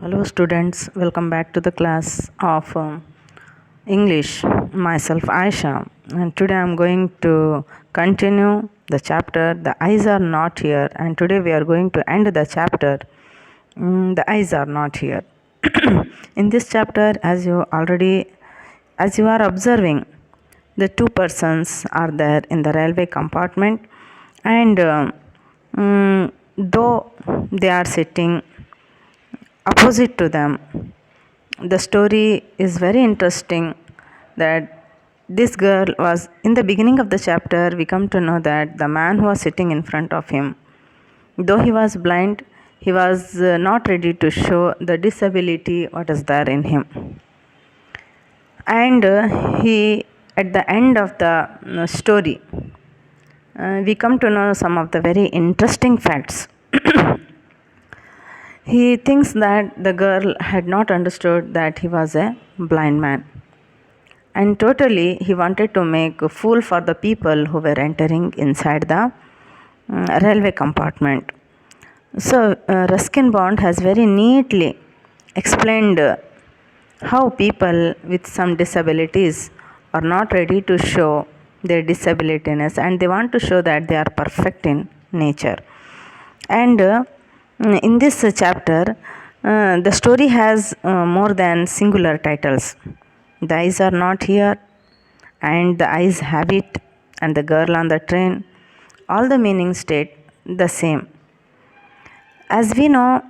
Hello, students. Welcome back to the class of English. Myself, Aisha, and today I'm going to continue the chapter "The Eyes Are Not Here." And today we are going to end the chapter "The Eyes Are Not Here." In this chapter, as you are observing, the two persons are there in the railway compartment, and though they are sitting opposite to them, the story is very interesting that this girl was in the beginning of the chapter. We come to know that the man who was sitting in front of him, though he was blind, he was not ready to show the disability what is there in him. And he at the end of the story, we come to know some of the very interesting facts. He thinks that the girl had not understood that he was a blind man, and totally he wanted to make a fool for the people who were entering inside the railway compartment. So Ruskin Bond has very neatly explained how people with some disabilities are not ready to show their disabilitiness, and they want to show that they are perfect in nature. And in this chapter, the story has more than singular titles. The Eyes Are Not Here, and The Eyes Have It, and The Girl on the Train. All the meanings state the same. As we know,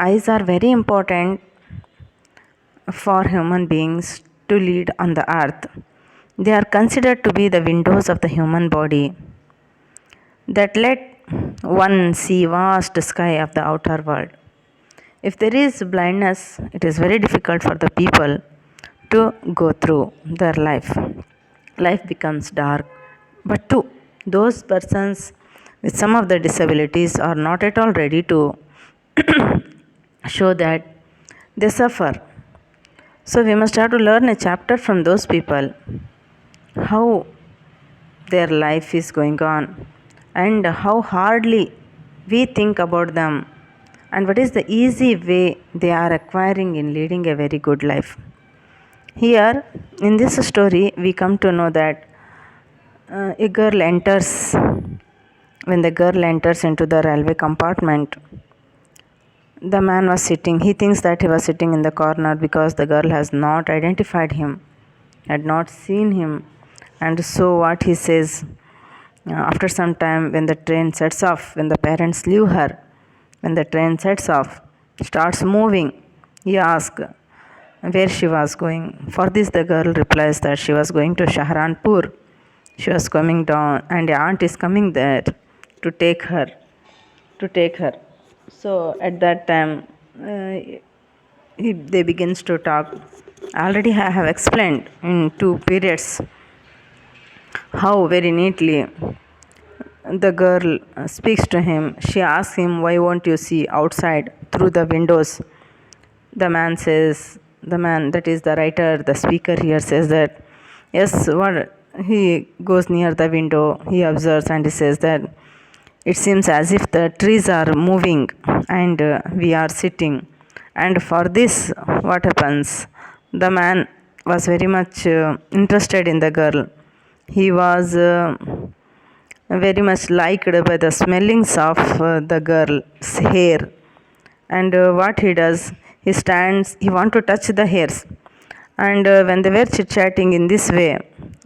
eyes are very important for human beings to lead on the earth. They are considered to be the windows of the human body that let one see vast sky of the outer world. If there is blindness, it is very difficult for the people to go through their life. Life becomes dark. But to those persons with some of the disabilities are not at all ready to show that they suffer. So we must have to learn a chapter from those people, how their life is going on and how hardly we think about them, and what is the easy way they are acquiring in leading a very good life. Here in this story, we come to know that a girl enters, when the girl enters into the railway compartment, the man was sitting. He thinks that he was sitting in the corner because the girl has not identified him, had not seen him. And so, what he says, after some time, when the train sets off, when the parents leave her, when the train sets off, starts moving, he asks where she was going. For this, the girl replies that she was going to Shahranpur. She was coming down, and the aunt is coming there to take her. So at that time, they begins to talk. Already I have explained in two periods how very neatly the girl speaks to him. She asks him, "Why won't you see outside through the windows?" The man says, the man, that is the writer, the speaker here, says that, yes, what? He goes near the window, he observes, and he says that it seems as if the trees are moving and we are sitting. And for this, what happens? The man was very much interested in the girl. He was very much liked by the smellings of the girl's hair. And what he does, he stands, he want to touch the hairs. And when they were chit chatting in this way,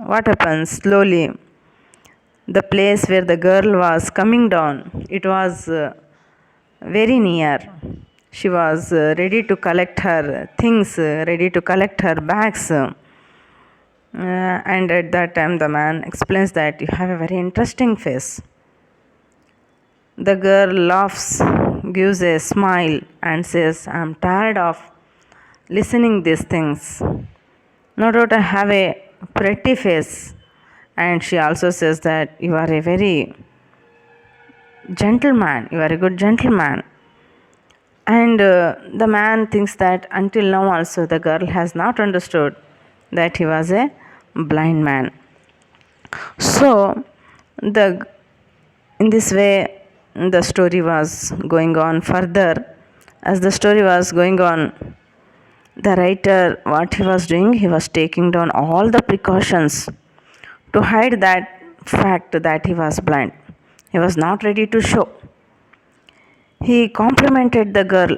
what happens? Slowly, the place where the girl was coming down, it was very near. She was ready to collect her things, ready to collect her bags. And at that time, the man explains that you have a very interesting face. The girl laughs, gives a smile, and says, "I'm tired of listening these things. No doubt I have a pretty face." And she also says that you are a very gentleman, you are a good gentleman. And the man thinks that until now also the girl has not understood that he was a blind man. So in this way the story was going on further. As the story was going on, the writer, what he was doing, he was taking down all the precautions to hide that fact that he was blind. He was not ready to show. He complimented the girl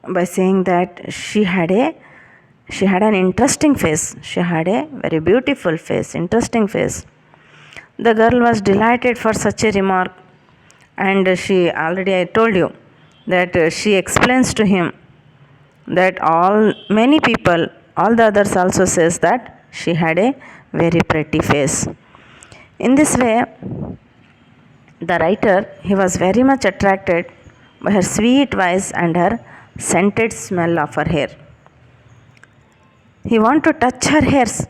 by saying that she had an interesting face. She had a very beautiful face, interesting face. The girl was delighted for such a remark, and she already I told you that she explains to him that many people, all the others also says that she had a very pretty face. In this way, the writer, he was very much attracted by her sweet voice and her scented smell of her hair. He wanted to touch her hairs.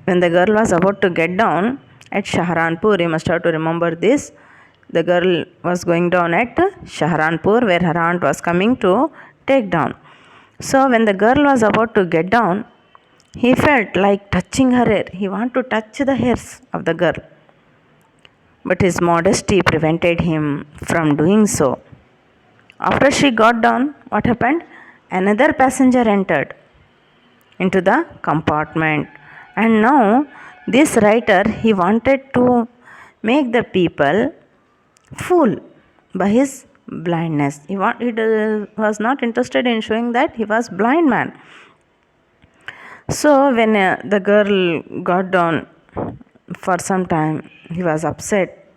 When the girl was about to get down at Shahranpur, you must have to remember this. The girl was going down at Shahranpur, where her aunt was coming to take down. So when the girl was about to get down, he felt like touching her hair. He wanted to touch the hairs of the girl. But his modesty prevented him from doing so. After she got down, what happened? Another passenger entered into the compartment. And now this writer, he wanted to make the people fool by his blindness. He was not interested in showing that he was blind man. So when the girl got down, for some time he was upset.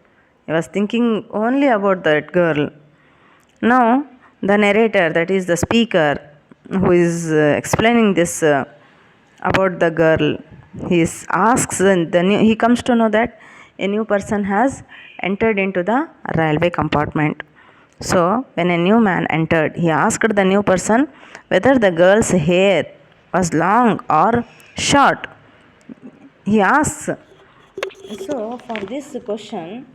He was thinking only about that girl. Now the narrator, that is the speaker who is explaining this about the girl, he comes to know that a new person has entered into the railway compartment. So when a new man entered, he asked the new person whether the girl's hair was long or short. He asks. So for this question,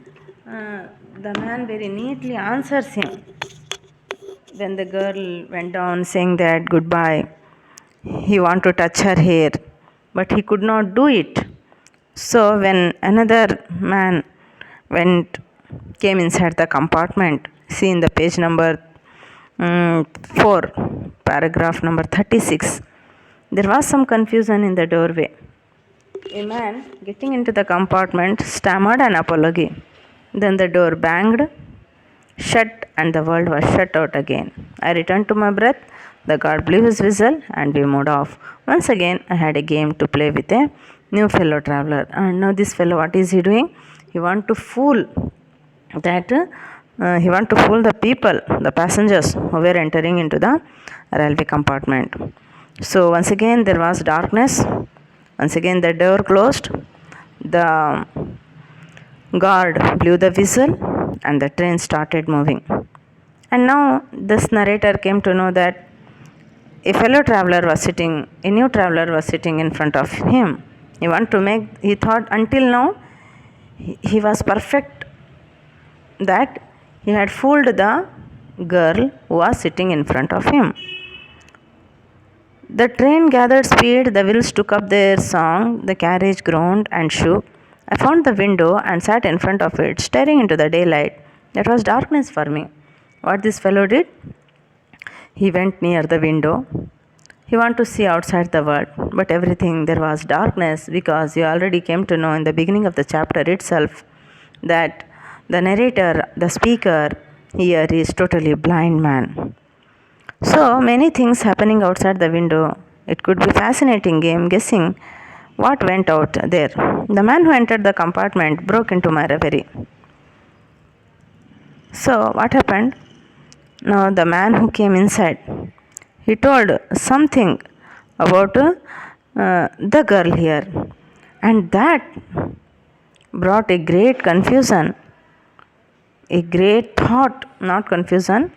the man very neatly answers him. When the girl went down saying that goodbye, he wanted to touch her hair, but he could not do it. So when another man came inside the compartment, see in the page number 4, paragraph number 36, there was some confusion in the doorway. A man getting into the compartment stammered an apology. Then the door banged shut and the world was shut out again. I returned to my breath. The guard blew his whistle and we moved off. Once again, I had a game to play with a new fellow traveler. And now this fellow, what is he doing? He want to fool the people, the passengers who were entering into the railway compartment. So once again there was darkness. Once again the door closed. The guard blew the whistle and the train started moving. And now this narrator came to know that a new traveler was sitting in front of him. He thought until now he was perfect, that he had fooled the girl who was sitting in front of him. The train gathered speed, the wheels took up their song, the carriage groaned and shook. I found the window and sat in front of it, staring into the daylight. It was darkness for me. What this fellow did? He went near the window. He wanted to see outside the world, but everything there was darkness, because you already came to know in the beginning of the chapter itself that the narrator, the speaker here is totally blind man. So many things happening outside the window. It could be fascinating game guessing what went out there. The man who entered the compartment broke into my reverie. So what happened? Now the man who came inside, he told something about the girl here, and that brought a great confusion, a great thought, not confusion,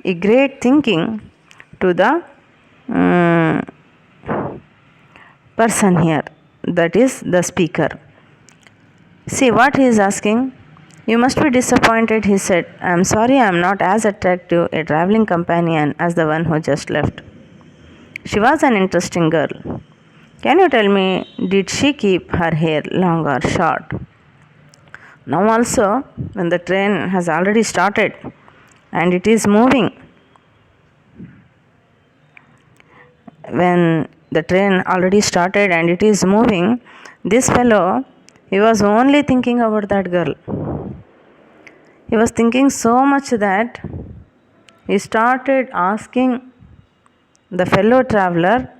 a great thinking to the person here, that is the speaker. See what he is asking. You must be disappointed, he said. I am sorry I am not as attractive a traveling companion as the one who just left. She was an interesting girl. Can you tell me, did she keep her hair long or short? Now also, when the train has already started and it is moving, when the train already started and it is moving, this fellow, he was only thinking about that girl. He was thinking so much that he started asking the fellow traveler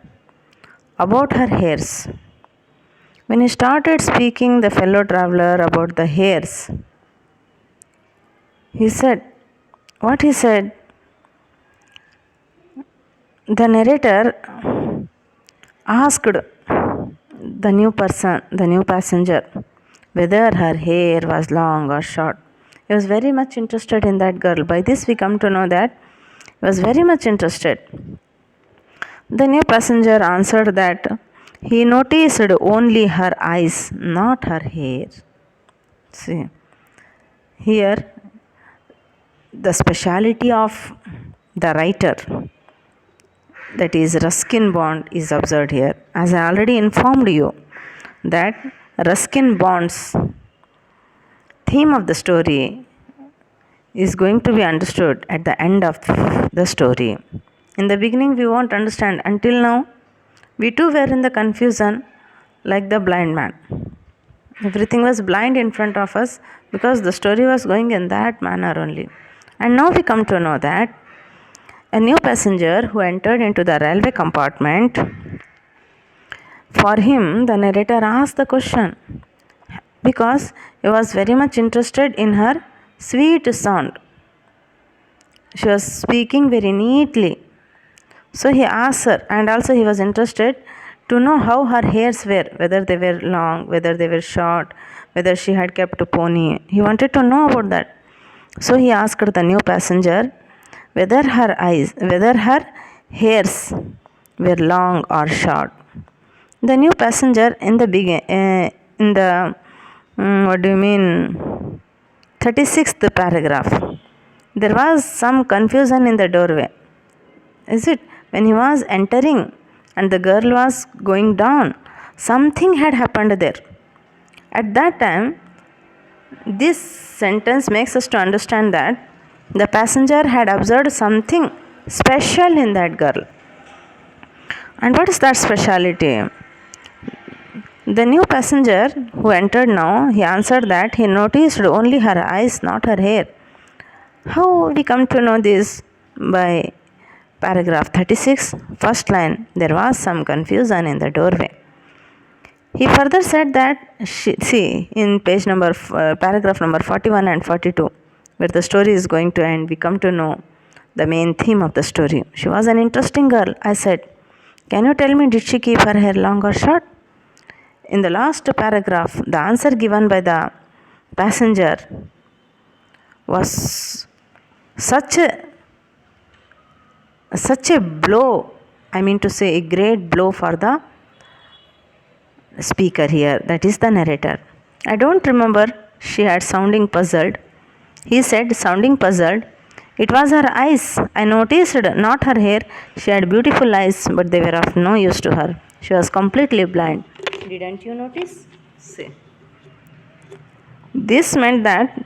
about her hairs. When he started speaking the fellow traveler about the hairs, he said, what he said, the narrator asked the new person, the new passenger, whether her hair was long or short. He was very much interested in that girl. By this we come to know that he was very much interested. The new passenger answered that he noticed only her eyes, not her hair. See, here the speciality of the writer, that is Ruskin Bond, is observed here. As I already informed you that Ruskin Bond's theme of the story is going to be understood at the end of the story. In the beginning we won't understand. Until now we too were in the confusion like the blind man. Everything was blind in front of us because the story was going in that manner only. And now we come to know that a new passenger who entered into the railway compartment, for him the narrator asked the question because he was very much interested in her sweet sound. She was speaking very neatly. So he asked her, and also he was interested to know how her hairs were, whether they were long, whether they were short, whether she had kept a pony. He wanted to know about that. So he asked the new passenger whether her hairs were long or short. The new passenger in the 36th paragraph, there was some confusion in the doorway. Is it? When he was entering and the girl was going down, something had happened there. At that time, this sentence makes us to understand that the passenger had observed something special in that girl. And what is that speciality? The new passenger who entered now, he answered that he noticed only her eyes, not her hair. How we come to know this? By paragraph 36, first line, there was some confusion in the doorway. He further said that, in paragraph number 41 and 42, where the story is going to end, we come to know the main theme of the story. She was an interesting girl. I said, can you tell me, did she keep her hair long or short? In the last paragraph, the answer given by the passenger was such a blow, I mean to say a great blow for the speaker here, that is the narrator. I don't remember she had sounding puzzled. He said, sounding puzzled, it was her eyes. I noticed, not her hair. She had beautiful eyes, but they were of no use to her. She was completely blind. Didn't you notice? See. This meant that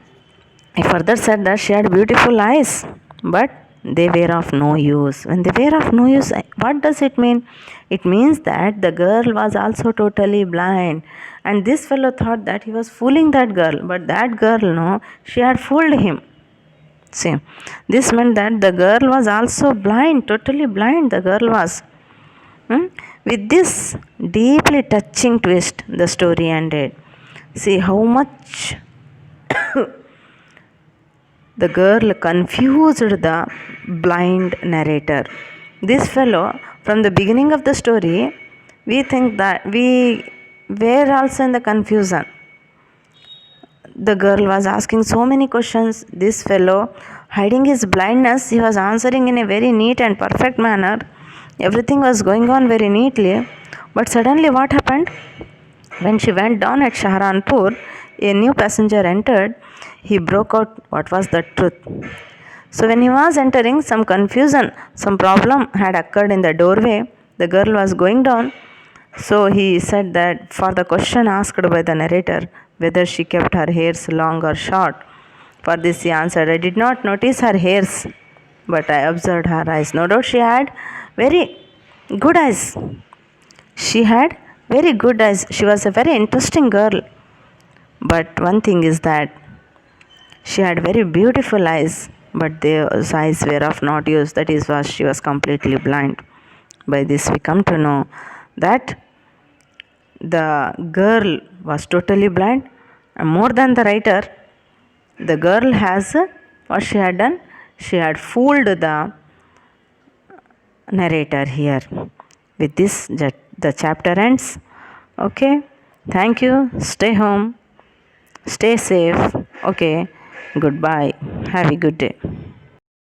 he further said that she had beautiful eyes, but they were of no use. When they were of no use, what does it mean? It means that the girl was also totally blind. And this fellow thought that he was fooling that girl, but that girl, no, she had fooled him. See, this meant that the girl was also blind, totally blind, the girl was. With this deeply touching twist, the story ended. See how much the girl confused the blind narrator. This fellow, from the beginning of the story, we think that we were also in the confusion. The girl was asking so many questions. This fellow, hiding his blindness, he was answering in a very neat and perfect manner. Everything was going on very neatly. But suddenly what happened? When she went down at Saharanpur, a new passenger entered. He broke out what was the truth. So when he was entering, some confusion, some problem had occurred in the doorway. The girl was going down. So he said that for the question asked by the narrator, whether she kept her hairs long or short, for this he answered, I did not notice her hairs, but I observed her eyes. No doubt she had very good eyes. She had very good eyes. She was a very interesting girl. But one thing is that she had very beautiful eyes, but those eyes were of not use. That is why she was completely blind. By this, we come to know that the girl was totally blind, and more than the writer, the girl has what she had done. She had fooled the narrator here. With this, the chapter ends. Okay, thank you. Stay home, stay safe. Okay, goodbye. Have a good day.